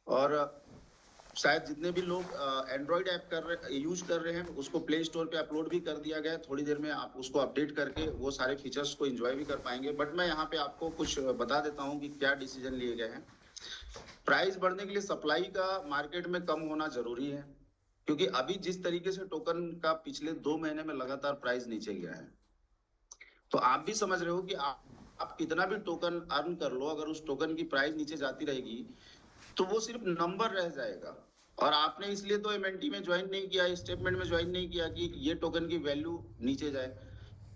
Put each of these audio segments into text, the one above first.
और शायद जितने भी लोग एंड्रॉइड ऐप यूज कर रहे हैं उसको प्ले स्टोर पे अपलोड भी कर दिया गया है। थोड़ी देर में आप उसको अपडेट करके वो सारे फीचर्स को एंजॉय भी कर पाएंगे। बट मैं यहाँ पे आपको कुछ बता देता हूँ कि क्या डिसीजन लिए गए हैं। प्राइस बढ़ने के लिए सप्लाई का मार्केट में कम होना जरूरी है, क्योंकि अभी जिस तरीके से टोकन का पिछले 2 महीने में लगातार प्राइस नीचे गया है, तो आप भी समझ रहे हो कि आप कितना भी टोकन अर्न कर लो, अगर उस टोकन की प्राइस नीचे जाती रहेगी तो वो सिर्फ नंबर रह जाएगा। और आपने इसलिए तो एमएनटी में ज्वाइन नहीं किया, स्टेटमेंट में ज्वाइन नहीं किया कि ये टोकन की वैल्यू नीचे जाए।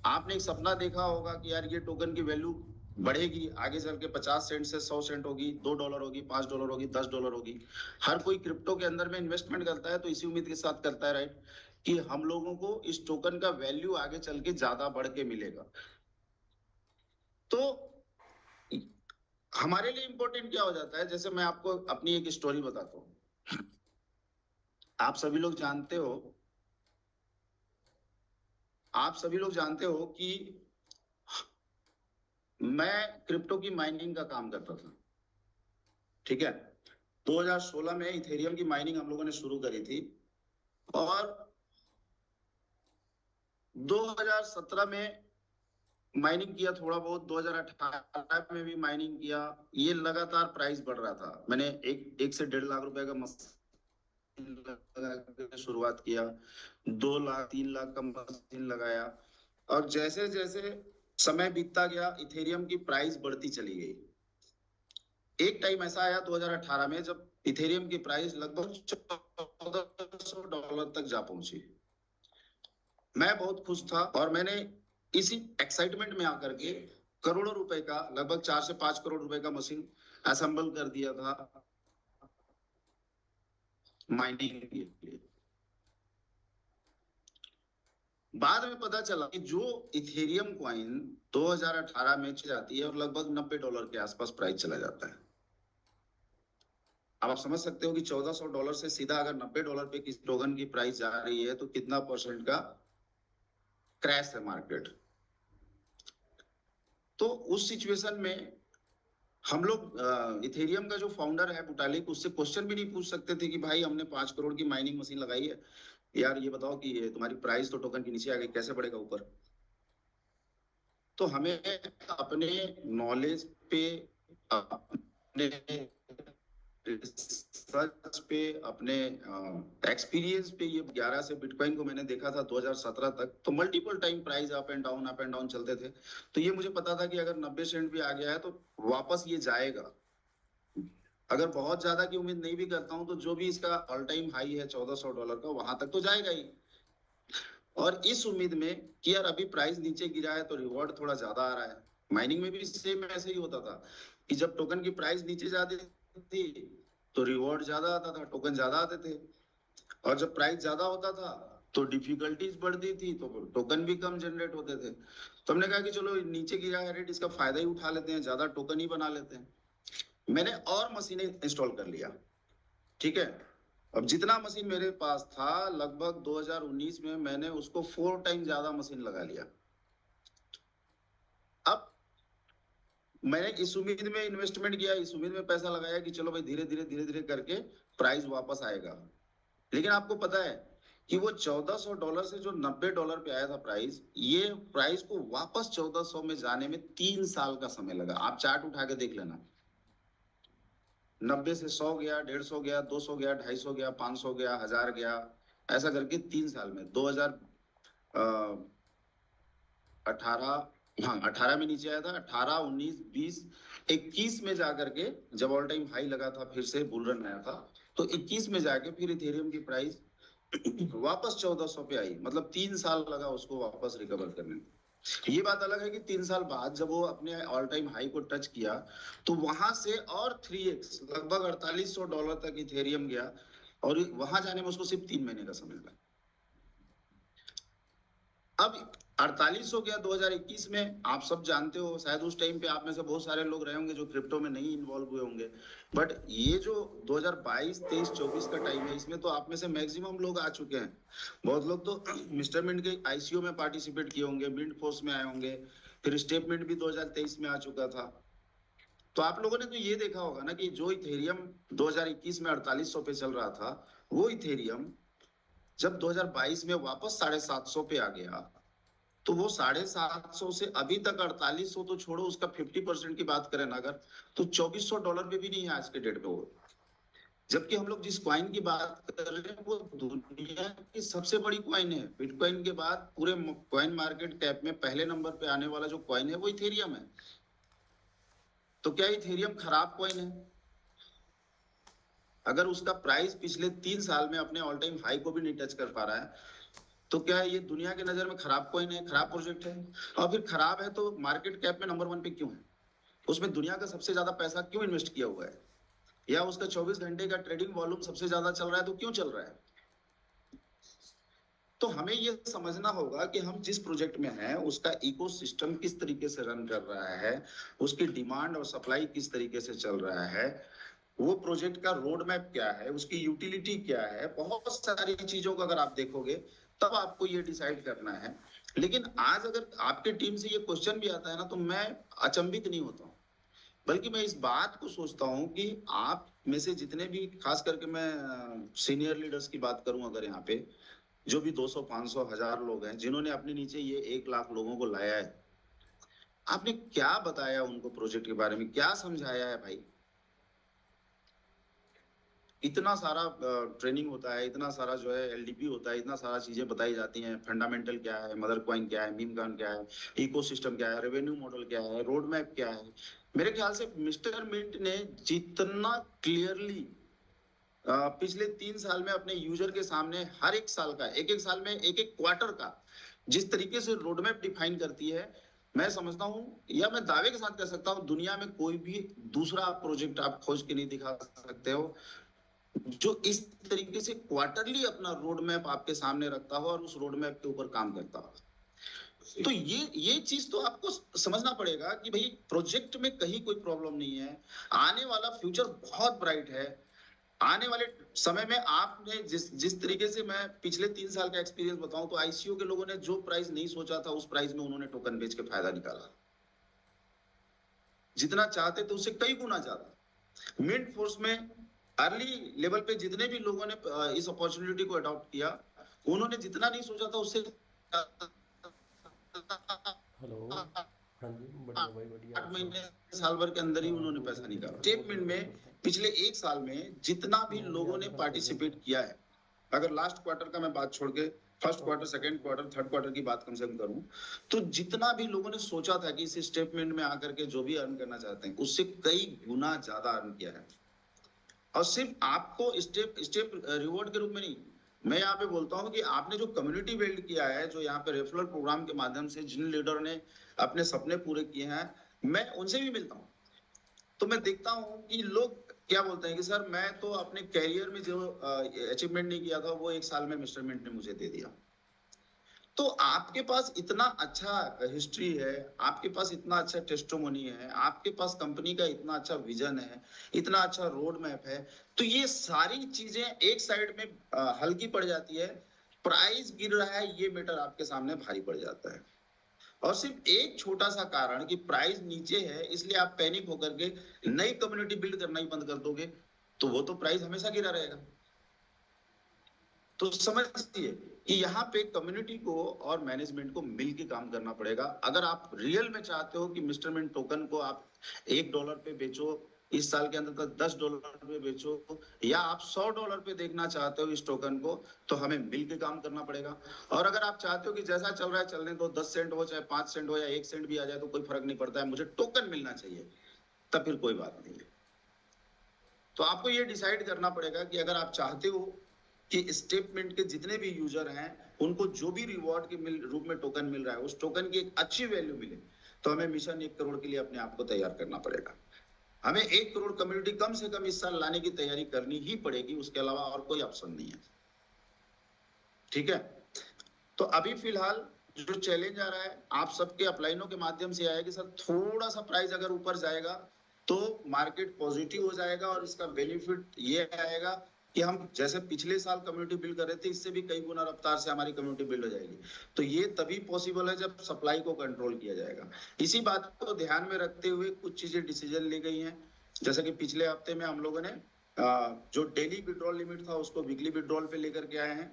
आपने एक सपना देखा होगा कि यार ये टोकन की वैल्यू बढ़ेगी, आगे चल के 50 सेंट से 100 सेंट होगी, $2 होगी, $5 होगी, $10 होगी। हर कोई क्रिप्टो के अंदर में इन्वेस्टमेंट करता है तो इसी उम्मीद के साथ करता है, राइट, कि हम लोगों को इस टोकन का वैल्यू आगे चल के ज्यादा बढ़ के मिलेगा। तो हमारे लिए इंपॉर्टेंट क्या हो जाता है, जैसे मैं आपको अपनी एक स्टोरी बताता हूँ। आप सभी लोग जानते हो आप सभी लोग जानते हो कि मैं क्रिप्टो की माइनिंग का काम करता था, ठीक है। 2016 में इथेरियम की माइनिंग हम लोगों ने शुरू करी थी, और 2017 में माइनिंग किया थोड़ा बहुत, 2018 में भी माइनिंग किया। ये लगातार प्राइस बढ़ रहा था। मैंने एक से 1.5 लाख रुपए का मशीन लगा के शुरुआत किया, 2 लाख 3 लाख का मशीन लगाया, और जैसे जैसे समय बीतता गया इथेरियम की प्राइस बढ़ती चली गई। एक टाइम ऐसा आया 2018 में जब इथेरियम की प्राइस लगभग $1400 तक जा पहुंची। मैं बहुत खुश था, और मैंने इसी एक्साइटमेंट में आकर के करोड़ों रुपए का, लगभग 4 से 5 करोड़ रुपए का मशीन असेंबल कर दिया था माइनिंग के लिए। बाद में पता चला कि जो इथेरियम कॉइन 2018 में चली जाती है और लगभग $90 के आसपास प्राइस चला जाता है। अब आप समझ सकते हो कि $1400 से सीधा अगर $90 पे किसी टोकन की प्राइस जा रही है तो कितना परसेंट का क्रैश है मार्केट। तो उस सिचुएशन में हम लोग इथेरियम का जो फाउंडर है बुटालिक, उससे क्वेश्चन भी नहीं पूछ सकते थे कि भाई हमने 5 करोड़ की माइनिंग मशीन लगाई है, यार ये बताओ कि तुम्हारी प्राइस तो टोकन की नीचे आ गई, कैसे बढ़ेगा ऊपर। तो हमें अपने नॉलेज पे, अपने रिसर्च पे, अपने एक्सपीरियंस पे, ये 11 से बिटकॉइन को मैंने देखा था 2017 तक, तो multiple time price up and down चलते थे। तो ये मुझे पता था कि अगर 90 सेंट भी आ गया है तो वापस ये जाएगा। अगर बहुत ज्यादा की उम्मीद नहीं भी करता हूं तो जो भी इसका ऑल टाइम हाई है $1400 का, वहां तक तो जाएगा ही। और इस उम्मीद में कि यार अभी प्राइस नीचे गिरा है तो रिवॉर्ड थोड़ा ज्यादा आ रहा है। माइनिंग में भी सेम ऐसे ही होता था कि जब टोकन की प्राइस नीचे जाती थी तो रिवॉर्ड ज्यादा आता था, टोकन ज्यादा आते थे। और जब प्राइस ज्यादा होता था तो डिफिकल्टीज बढ़ती थी, तो टोकन भी कम जनरेट होते थे। तो हमने कहा कि चलो नीचे गिरा है रेट, इसका फायदा ही उठा लेते हैं, ज्यादा टोकन ही बना लेते हैं। मैंने और मशीनें इंस्टॉल कर लिया, ठीक है। अब जितना मशीन मेरे पास था, लगभग 2019 में मैंने उसको 4 टाइम ज्यादा मशीन लगा लिया। अब मैंने इस उम्मीद में इन्वेस्टमेंट किया, इस उम्मीद में पैसा लगाया कि चलो भाई धीरे धीरे करके प्राइस वापस आएगा। लेकिन आपको पता है कि वो $1400 से जो $90 पे आया था प्राइस, ये प्राइस को वापस 1400 में जाने में 3 साल का समय लगा। आप चार्ट उठा के देख लेना, 90 से 100 गया, 150 गया, 200 गया, 250 गया, 500 गया, 1000 गया, ऐसा करके 3 साल में 2018, हाँ 18 में नीचे आया था, 18, 19, 20, 21 में जाकर के जब ऑल टाइम हाई लगा था, फिर से बुल रन आया था, तो 21 में जाके फिर इथेरियम की प्राइस वापस 1400 पे आई। मतलब 3 साल लगा उसको वापस रिकवर करने में। ये बात अलग है कि 3 साल बाद जब वो अपने ऑल टाइम हाई को टच किया तो वहां से और 3x, लगभग $4800 तक इथेरियम गया, और वहां जाने में उसको सिर्फ 3 महीने का समय लगा। अब 48 हो गया 2021 में। आप सब जानते हो, शायद उस टाइम पे आप में से बहुत सारे लोग रहे होंगे जो क्रिप्टो में नहीं इन्वॉल्व हुए होंगे, बट ये जो 2022, 23, 24 का टाइम है, इसमें तो आप में से मैक्सिमम लोग आ चुके हैं। बहुत लोग तो मिस्टर मिंट के आईसीओ में पार्टिसिपेट किए होंगे, मिंट फोर्स में आए होंगे, फिर स्टेटमेंट भी 2023 में आ चुका था। तो आप लोगों ने तो ये देखा होगा ना कि जो इथेरियम 2021 में 4800 पे चल रहा था, वो इथेरियम जब 2022 में वापस 750 पे आ गया, तो वो 750 से अभी तक 4800 तो छोड़ो, उसका 50% की बात करें ना अगर, तो $2400 पे भी नहीं है आज के डेट पे वो। जबकि हम लोग जिस क्वाइन की बात कर रहे हैं वो दुनिया की सबसे बड़ी क्वाइन है। बिटकॉइन के बाद पूरे क्वाइन मार्केट कैप में पहले नंबर पे आने वाला जो क्वाइन है वो इथेरियम है। तो क्या इथेरियम खराब क्वाइन है? अगर उसका प्राइस पिछले 3 साल में अपने ऑल टाइम हाई को भी नहीं टच कर पा रहा है, तो क्या ये दुनिया की नजर में खराब कॉइन है, खराब प्रोजेक्ट है? और फिर खराब है तो मार्केट कैप में नंबर 1 पे क्यों है? उसमें दुनिया का सबसे ज्यादा पैसा क्यों इन्वेस्ट किया हुआ है? या उसका 24 घंटे का ट्रेडिंग वॉल्यूम सबसे ज्यादा चल रहा है, तो क्यों चल रहा है? तो हमें ये समझना होगा कि हम जिस प्रोजेक्ट में हैं उसका इकोसिस्टम किस तरीके से रन कर रहा है, उसकी डिमांड और सप्लाई किस तरीके से चल रहा है, वो प्रोजेक्ट का रोड मैप क्या है, उसकी यूटिलिटी क्या है, बहुत सारी चीजों को अगर आप देखोगे तब आपको ये डिसाइड करना है। लेकिन आज अगर आपके टीम से ये क्वेश्चन भी आता है ना, तो मैं अचंभित नहीं होता हूँ, बल्कि मैं इस बात को सोचता हूँ कि आप में से जितने भी, खास करके मैं सीनियर लीडर्स की बात करूं, अगर यहाँ पे जो भी 200 500 1000 लोग हैं जिन्होंने अपने नीचे ये 1 लाख लोगों को लाया है, आपने क्या बताया उनको प्रोजेक्ट के बारे में, क्या समझाया है भाई? इतना सारा ट्रेनिंग होता है, इतना सारा जो है एलडीपी होता है, इतना सारा चीजें बताई जाती हैं, फंडामेंटल क्या है, मदर कॉइन क्या है, मीम कॉइन क्या है, इकोसिस्टम क्या है, रेवेन्यू मॉडल क्या है, रोड मैप क्या है। मेरे ख्याल से मिस्टर मिंट ने जितना क्लियरली पिछले 3 साल में अपने यूजर के सामने हर एक साल का, एक एक साल में एक एक क्वार्टर का जिस तरीके से रोड मैप डिफाइन करती है, मैं समझता हूं या मैं दावे के साथ कह सकता हूं दुनिया में कोई भी दूसरा प्रोजेक्ट आप खोज के नहीं दिखा सकते हो जो इस तरीके से क्वार्टरली अपना रोड मैप आपके सामने रखता हो और उस रोड मैप के ऊपर काम करता हो। तो ये चीज तो आपको समझना पड़ेगा कि भाई प्रोजेक्ट में कहीं कोई प्रॉब्लम नहीं है, आने वाला फ्यूचर बहुत ब्राइट है। आने वाले समय में आपने जिस जिस तरीके से, मैं पिछले 3 साल का एक्सपीरियंस बताऊं तो आईसीओ के लोगों ने जो प्राइस नहीं सोचा था उस प्राइस में उन्होंने टोकन बेच के फायदा निकाला, जितना चाहते थे उससे कई गुना ज्यादा। मिंट फोर्स में अर्ली लेवल पे जितने भी लोगों ने इस अपॉर्चुनिटी को अडॉप्ट किया, उन्होंने जितना नहीं सोचा था उससे हेलो। हाँ जी, बढ़िया भाई, बढ़िया। 8 महीने साल भर के अंदर ही हाँ, उन्होंने तो पैसा निकाला। मैं बहुत स्टेटमेंट एग्री में करता हूँ। पिछले 1 साल में जितना भी मैं भी लोगों आज ने खत्म कर दिया पार्टिसिपेट किया है, अगर लास्ट क्वार्टर का मैं बात छोड़ के फर्स्ट था। Quarter, second quarter, third quarter की बात कम से कम करूं, तो जितना भी लोगों ने सोचा था कि इस स्टेटमेंट में आकर के जो भी अर्न करना चाहते हैं उससे कई गुना ज्यादा अर्न किया है। और सिर्फ आपको स्टेप स्टेप रिवॉर्ड के रूप में नहीं, मैं यहाँ पे बोलता हूँ कि आपने जो कम्युनिटी बिल्ड किया है, जो यहाँ पे रेफरल प्रोग्राम के माध्यम से जिन लीडर ने अपने सपने पूरे किए हैं, मैं उनसे भी मिलता हूँ। तो मैं देखता हूँ कि लोग क्या बोलते हैं कि सर मैं तो अपने कैरियर में जो अचीवमेंट नहीं किया था वो 1 साल में मिस्टर मिंट ने मुझे दे दिया। तो आपके पास इतना अच्छा हिस्ट्री है, आपके पास इतना अच्छा टेस्टिमोनी है, आपके पास कंपनी का इतना अच्छा विजन है, इतना अच्छा रोड मैप है, तो ये सारी चीजें एक साइड में हल्की पड़ जाती है। प्राइस गिर रहा है ये मैटर आपके सामने भारी पड़ जाता है। और सिर्फ एक छोटा सा कारण कि प्राइस नीचे है इसलिए आप पैनिक होकर के नई कम्युनिटी बिल्ड करना ही बंद कर दोगे, तो वो तो प्राइस हमेशा गिरा रहेगा। तो समझिए कि यहाँ पे कम्युनिटी को और मैनेजमेंट को मिलकर काम करना पड़ेगा। अगर आप रियल में चाहते हो कि मिस्टर मिंट टोकन को आप $1 पे बेचो, इस साल के अंदर तक $10 पे बेचो, या आप $100 पे देखना चाहते हो इस टोकन को, तो हमें मिलकर काम करना पड़ेगा। और अगर आप चाहते हो कि जैसा चल रहा है चलने दो, 10 सेंट हो चाहे 5 सेंट हो या 1 सेंट भी आ जाए तो कोई फर्क नहीं पड़ता है, मुझे टोकन मिलना चाहिए, तब फिर कोई बात नहीं है। तो आपको ये डिसाइड करना पड़ेगा कि अगर आप चाहते हो कि स्टेटमेंट के जितने भी यूजर हैं उनको जो भी रिवॉर्ड के रूप में टोकन मिल रहा है उस टोकन की एक अच्छी वैल्यू मिले, तो हमें मिशन 1 करोड़ के लिए अपने आप को तैयार करना पड़ेगा। हमें 1 करोड़ कम्युनिटी कम से कम इस साल लाने की तैयारी करनी ही पड़ेगी, उसके अलावा और कोई ऑप्शन नहीं है। ठीक है, तो अभी फिलहाल जो चैलेंज आ रहा है आप सबके अपलाइनों के माध्यम से आया कि सर थोड़ा सा प्राइस अगर ऊपर जाएगा तो मार्केट पॉजिटिव हो जाएगा और इसका बेनिफिट ये आएगा कि हम जैसे पिछले साल कम्युनिटी बिल्ड कर रहे थे, इससे भी कई गुना रफ्तार से हमारी कम्युनिटी बिल्ड हो जाएगी। तो ये तभी पॉसिबल है जब सप्लाई को कंट्रोल किया जाएगा। इसी बात को ध्यान में रखते हुए कुछ चीजें डिसीजन ली गई हैं। जैसे कि पिछले हफ्ते में हम लोगों ने जो डेली विड्रॉल लिमिट था उसको वीकली विड्रॉल पे लेकर के आए हैं।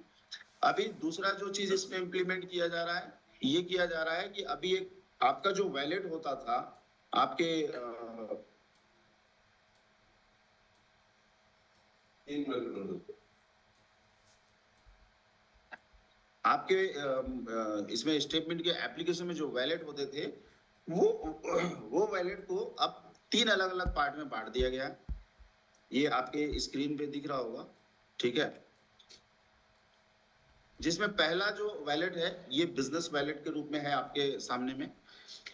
अभी दूसरा जो चीज इसमें इम्प्लीमेंट किया जा रहा है, ये किया जा रहा है कि अभी एक आपका जो वैलेट होता था आपके आपके इसमें स्टेटमेंट के एप्लीकेशन में जो वैलेट होते थे, वो वैलेट को अब 3 अलग अलग पार्ट में बांट दिया गया है। ये आपके स्क्रीन पे दिख रहा होगा, ठीक है। जिसमें पहला जो वैलेट है ये बिजनेस वैलेट के रूप में है आपके सामने में।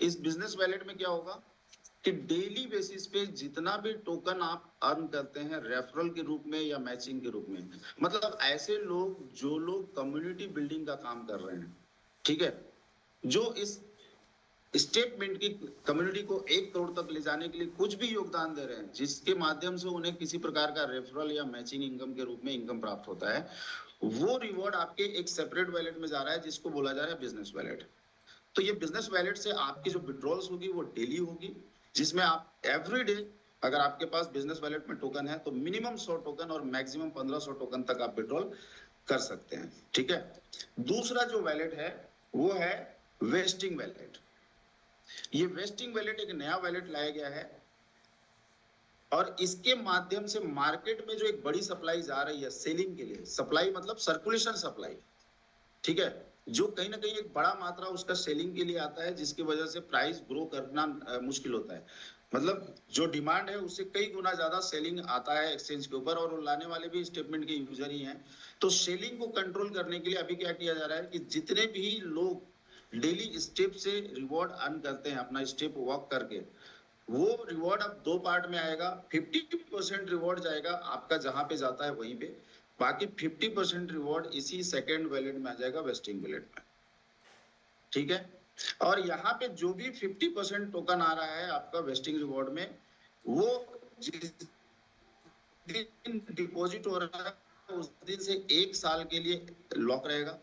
इस बिजनेस वैलेट में क्या होगा कि डेली बेसिस पे जितना भी टोकन आप अर्न करते हैं रेफरल के रूप में या मैचिंग के रूप में, मतलब ऐसे लोग जो लोग कम्युनिटी बिल्डिंग का काम कर रहे हैं, ठीक है, जो इस स्टेटमेंट की कम्युनिटी को 1 करोड़ तक ले जाने के लिए कुछ भी योगदान दे रहे हैं, जिसके माध्यम से उन्हें किसी प्रकार का रेफरल या मैचिंग इनकम के रूप में इनकम प्राप्त होता है, वो रिवॉर्ड आपके एक सेपरेट वैलेट में जा रहा है जिसको बोला जा रहा है बिजनेस वैलेट। तो ये बिजनेस वैलेट से आपकी जो विड्रॉल्स होगी वो डेली होगी, जिसमें आप एवरी डे अगर आपके पास बिजनेस वैलेट में टोकन है तो मिनिमम 100 टोकन और मैक्सिमम 1500 टोकन तक आप विड्रॉल कर सकते हैं, ठीक है। दूसरा जो वैलेट है वो है वेस्टिंग वैलेट। ये वेस्टिंग वैलेट एक नया वैलेट लाया गया है और इसके माध्यम से मार्केट में जो एक बड़ी सप्लाई जा रही है सेलिंग के लिए, सप्लाई मतलब सर्कुलेशन सप्लाई, ठीक है, जो कहीं ना कहीं एक बड़ा मात्रा उसका सेलिंग के लिए आता है, जिसकी वजह से प्राइस ग्रो करना मुश्किल होता है। मतलब जो डिमांड है उससे कई गुना ज्यादा सेलिंग आता है एक्सचेंज के ऊपर, और वो लाने वाले भी स्टेटमेंट के यूजर ही हैं। तो सेलिंग को कंट्रोल करने के लिए अभी क्या किया जा रहा है कि जितने भी लोग डेली स्टेप से रिवॉर्ड अर्न करते हैं अपना स्टेप वॉक करके, वो रिवॉर्ड अब 2 पार्ट में आएगा। 50% रिवॉर्ड जाएगा आपका जहां पे जाता है वहीं पे, बाकी 50% रिवॉर्ड इसी सेकेंड वैलेट में आ जाएगा, वेस्टिंग वैलेट में, ठीक है। और यहाँ पे जो भी 50% टोकन आ रहा है आपका वेस्टिंग रिवॉर्ड में, वो जिस दिन डिपॉजिट हो रहा है उस दिन से 1 साल के लिए लॉक रहेगा।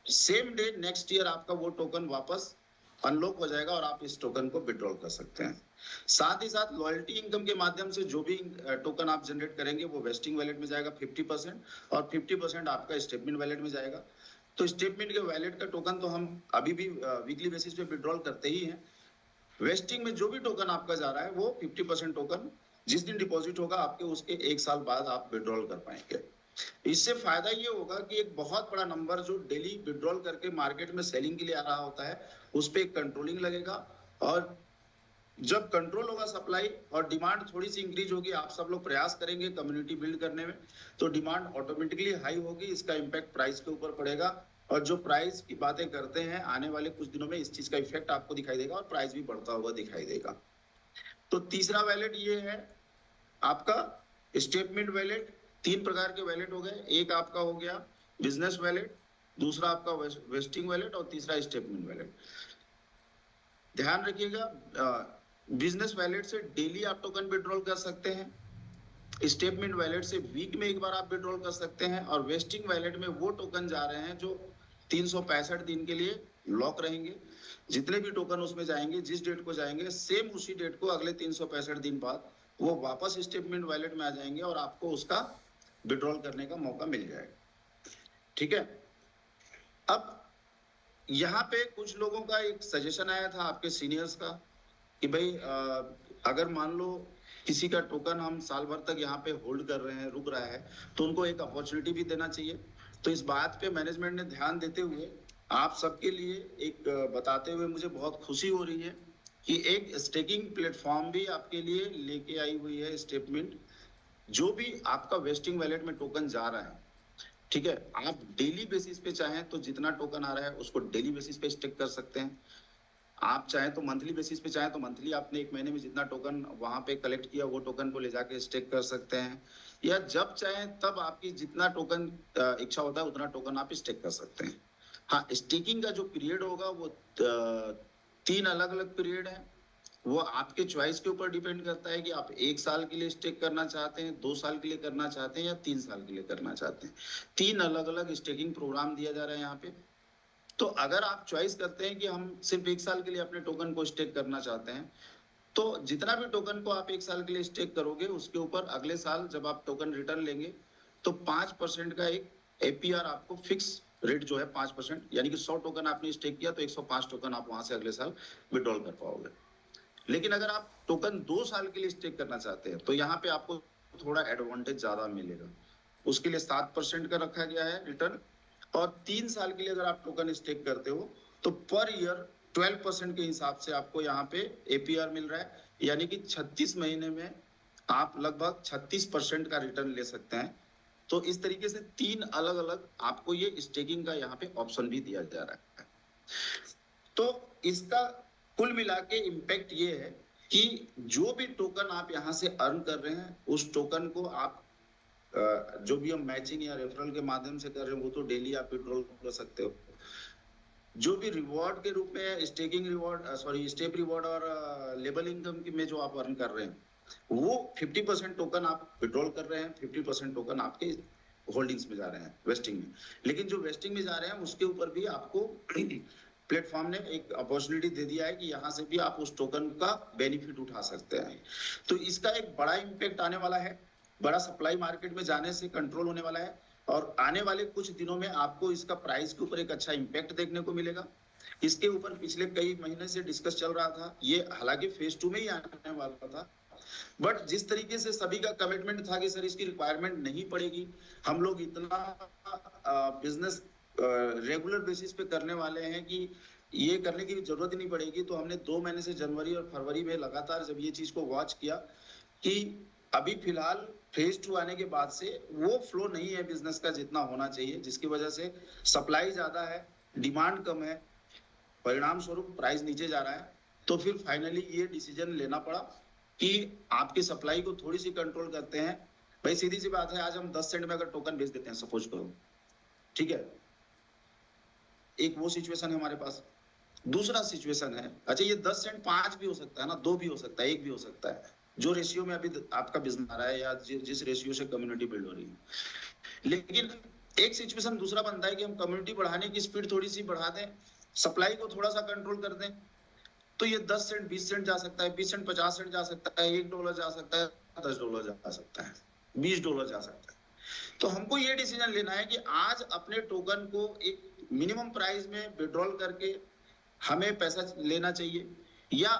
सेम डे नेक्स्ट ईयर आपका वो टोकन वापस अनलॉक हो जाएगा और आप इस टोकन को विड्रॉल कर सकते हैं। साथ ही साथ लॉयल्टी इनकम के माध्यम से जो भी टोकन आप जनरेट करेंगे वो वेस्टिंग वैलेट में जाएगा 50%, और 50% आपका स्टेटमेंट वैलेट में जाएगा। तो स्टेटमेंट के वैलेट का टोकन तो हम अभी भी वीकली बेसिस पे विड्रॉल करते ही हैं। वेस्टिंग में जो भी टोकन आपका जा रहा है वो 50% टोकन जिस दिन डिपॉजिट होगा आपके उसके 1 साल बाद आप विड्रॉल कर पाएंगे। इससे फायदा ये होगा कि एक बहुत बड़ा नंबर जो डेली विड्रॉल करके मार्केट में सेलिंग के लिए आ रहा होता है उस पर कंट्रोलिंग लगेगा, और जब कंट्रोल होगा सप्लाई और डिमांड थोड़ी सी इंक्रीज होगी, आप सब लोग प्रयास करेंगे कम्युनिटी बिल्ड करने में, तो डिमांड ऑटोमेटिकली हाई होगी, इसका इम्पैक्ट प्राइस के ऊपर पड़ेगा। और जो प्राइस की बातें करते हैं आने वाले कुछ दिनों में इस चीज का इफेक्ट आपको दिखाई देगा और प्राइस भी बढ़ता हुआ दिखाई देगा। तो तीसरा वैलेट ये है आपका स्टेटमेंट वैलेट। 3 प्रकार के वैलेट हो गए, एक आपका हो गया बिजनेस वैलेट, दूसरा आपका वेस्टिंग वैलेट और तीसरा स्टेटमेंट वैलेट। ध्यान रखिएगा, बिजनेस वैलेट से डेली आप टोकन विड्रॉल कर सकते हैं, स्टेटमेंट वैलेट से वीक में एक बार आप विड्रॉल कर सकते हैं, और वेस्टिंग वैलेट में वो टोकन जा रहे हैं जो 365 दिन के लिए लॉक रहेंगे। जितने भी टोकन उसमें जाएंगे, जिस डेट को जाएंगे, सेम उसी डेट को अगले 365 दिन बाद वो वापस स्टेटमेंट वैलेट में आ जाएंगे और आपको उसका विड्रॉल करने का मौका मिल जाएगा, ठीक है। अब यहाँ पे कुछ लोगों का एक सजेशन आया था आपके सीनियर्स का कि भाई अगर मान लो किसी का टोकन हम साल भर तक यहाँ पे होल्ड कर रहे हैं, रुक रहा है, तो उनको एक अपॉर्चुनिटी भी देना चाहिए। तो इस बात पे मैनेजमेंट ने ध्यान देते हुए आप सबके लिए एक बताते हुए मुझे बहुत खुशी हो रही है कि एक स्टेकिंग प्लेटफॉर्म भी आपके लिए लेके आई हुई है स्टेटमेंट। जो भी आपका वेस्टिंग वैलेट में टोकन जा रहा है, ठीक है, आप डेली बेसिस पे चाहें तो जितना टोकन आ रहा है उसको डेली बेसिस पे स्टेक कर सकते हैं। आप चाहें तो मंथली बेसिस पे चाहें तो मंथली आपने 1 महीने में जितना टोकन वहां पे कलेक्ट किया वो टोकन को ले जाके स्टेक कर सकते हैं, या जब चाहें तब आपकी जितना टोकन इच्छा होता है उतना टोकन आप स्टेक कर सकते हैं। हाँ, स्टेकिंग का जो पीरियड होगा वो 3 अलग अलग पीरियड है। वो आपके चॉइस के ऊपर डिपेंड करता है कि आप 1 साल के लिए स्टेक करना चाहते हैं, 2 साल के लिए करना चाहते हैं या 3 साल के लिए करना चाहते हैं। 3 अलग अलग स्टेकिंग प्रोग्राम दिया जा रहा है यहाँ पे। तो अगर आप चॉइस करते हैं कि हम सिर्फ 1 साल के लिए अपने टोकन को स्टेक करना चाहते हैं, तो जितना भी टोकन को आप 1 साल के लिए स्टेक करोगे उसके ऊपर अगले साल जब आप टोकन रिटर्न लेंगे तो 5% का एक एपीआर आपको फिक्स रेट जो है 5%, यानी कि 100 टोकन आपने स्टेक किया तो 105 टोकन आप वहां से अगले साल विड्रॉल कर पाओगे। लेकिन अगर आप टोकन 2 साल के लिए स्टेक करना चाहते हैं तो यहाँ पे आपको थोड़ा एडवांटेज ज्यादा मिलेगा। उसके लिए 7% का रखा गया है रिटर्न, और 3 साल के लिए अगर आप टोकन स्टेक करते हो तो पर ईयर 12% के हिसाब से आपको यहाँ पे एपीआर मिल रहा है, यानी कि 36 महीने में आप लगभग 36% का रिटर्न ले सकते हैं। तो इस तरीके से 3 अलग अलग आपको ये स्टेकिंग का यहाँ पे ऑप्शन भी दिया जा रहा है। तो इसका कुल मिला के इम्पैक्ट ये है कि जो भी टोकन आप यहाँ से अर्न कर रहे हैं उस टोकन को आप जो भी हम मैचिंग या रेफरल के माध्यम से कर रहे हैं वो तो डेली आप विड्रॉल कर सकते हो। जो भी रिवॉर्ड के रूप में स्टेकिंग रिवॉर्ड स्टेप रिवॉर्ड और लेबल इनकम की में जो आप अर्न कर रहे हैं वो 50% टोकन आप विड्रॉल कर रहे हैं, 50% टोकन आपके होल्डिंग्स में जा रहे हैं वेस्टिंग में। लेकिन जो वेस्टिंग में जा रहे हैं उसके ऊपर भी आपको प्लेटफॉर्म ने एक अपॉर्चुनिटी दे दिया है कि यहाँ से भी आप उस टोकन का बेनिफिट उठा सकते हैं। तो इसका एक बड़ा इम्पैक्ट आने वाला है, बड़ा सप्लाई मार्केट में जाने से कंट्रोल होने वाला है, और आने वाले कुछ दिनों में आपको इसका प्राइस के ऊपर एक अच्छा इम्पैक्ट देखने को मिलेगा। इसके ऊपर पिछले कई महीने से डिस्कस चल रहा था, ये हालांकि फेज 2 में ही आने वाला था, बट जिस तरीके से सभी का कमिटमेंट था कि सर इसकी रिक्वायरमेंट नहीं पड़ेगी, हम लोग इतना बिजनेस रेगुलर बेसिस पे करने वाले हैं कि ये करने की जरूरत ही नहीं पड़ेगी। तो हमने 2 महीने से जनवरी और फरवरी में लगातार जब ये चीज को वॉच किया कि अभी फिलहाल फेज 2 आने के बाद से वो फ्लो नहीं है बिजनेस का जितना होना चाहिए, जिसकी वजह से सप्लाई ज्यादा है, डिमांड कम है, परिणाम स्वरूप प्राइस नीचे जा रहा है। तो फिर फाइनली ये डिसीजन लेना पड़ा कि आपकी सप्लाई को थोड़ी सी कंट्रोल करते हैं। भाई सीधी सी बात है, आज हम 10 सेंट में अगर टोकन बेच देते हैं सपोज करो, ठीक है, एक वो सिचुएशन है हमारे पास। दूसरा सिचुएशन है, अच्छा ये 10 सेंट 5 भी हो सकता है ना, 2 भी हो सकता है, 1 भी हो सकता है, जो रेशियो में अभी आपका बिजनेस आ रहा है या जिस रेशियो से कम्युनिटी बिल्ड हो रही है। लेकिन एक सिचुएशन दूसरा बनता है कि हम कम्युनिटी बढ़ाने की स्पीड थोड़ी सी बढ़ा दें, सप्लाई को थोड़ा सा कंट्रोल कर दें, तो ये 10 सेंट 20 सेंट जा सकता है, 20 सेंट 50 सेंट जा सकता है, $1 जा सकता है, $10 जा सकता है, $20 जा सकता है। तो हमको ये डिसीजन लेना है कि आज अपने टोकन को एक मिनिमम प्राइस में विड्रॉल करके हमें पैसा लेना चाहिए, या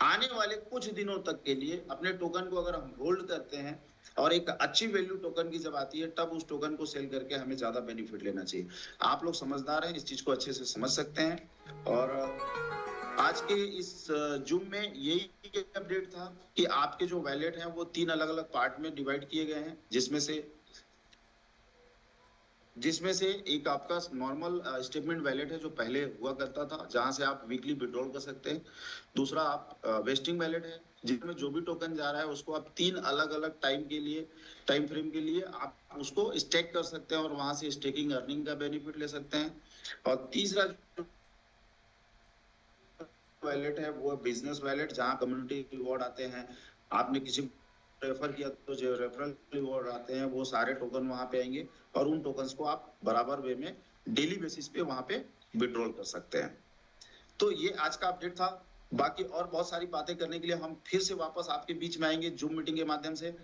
आने वाले कुछ दिनों तक के लिए अपने टोकन को अगर हम होल्ड करते हैं और एक अच्छी वैल्यू टोकन की जब आती है तब उस टोकन को सेल करके हमें ज्यादा बेनिफिट लेना चाहिए। आप लोग समझदार हैं, इस चीज को अच्छे से समझ सकते हैं। और आज के इस जूम में यही अपडेट था कि आपके जो वैलेट हैं वो 3 अलग अलग पार्ट में डिवाइड किए गए हैं, जिसमें से एक आपका नॉर्मल स्टेटमेंट वैलेट है जो पहले हुआ करता था, जहां से आप वीकली विड्रॉल कर सकते हैं। दूसरा आप वेस्टिंग वैलेट है, जिसमें जो भी टोकन जा रहा है उसको आप 3 अलग अलग टाइम फ्रेम के लिए आप उसको स्टेक कर सकते हैं और वहां से स्टेकिंग अर्निंग का बेनिफिट ले सकते हैं। और तीसरा वैलेट है वो बिजनेस वैलेट, जहां कम्युनिटी रिवॉर्ड आते हैं, आपने किसी रेफर किया तो जो रेफरल रिवॉर्ड आते हैं वो सारे टोकन वहां पे आएंगे और उन टोकन्स को आप बराबर वे में डेली बेसिस पे वहां पे विड्रॉल कर सकते हैं। तो ये आज का अपडेट था। बाकी और बहुत सारी बातें करने के लिए हम फिर से वापस आपके बीच में आएंगे जूम मीटिंग के माध्यम से।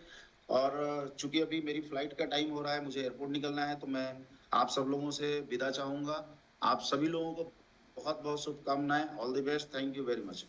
और चूंकि अभी मेरी फ्लाइट का टाइम हो रहा है, मुझे एयरपोर्ट निकलना है, तो मैं आप सब लोगों से विदा चाहूंगा। आप सभी लोगों को बहुत बहुत शुभकामनाएं। All the best, thank you very much.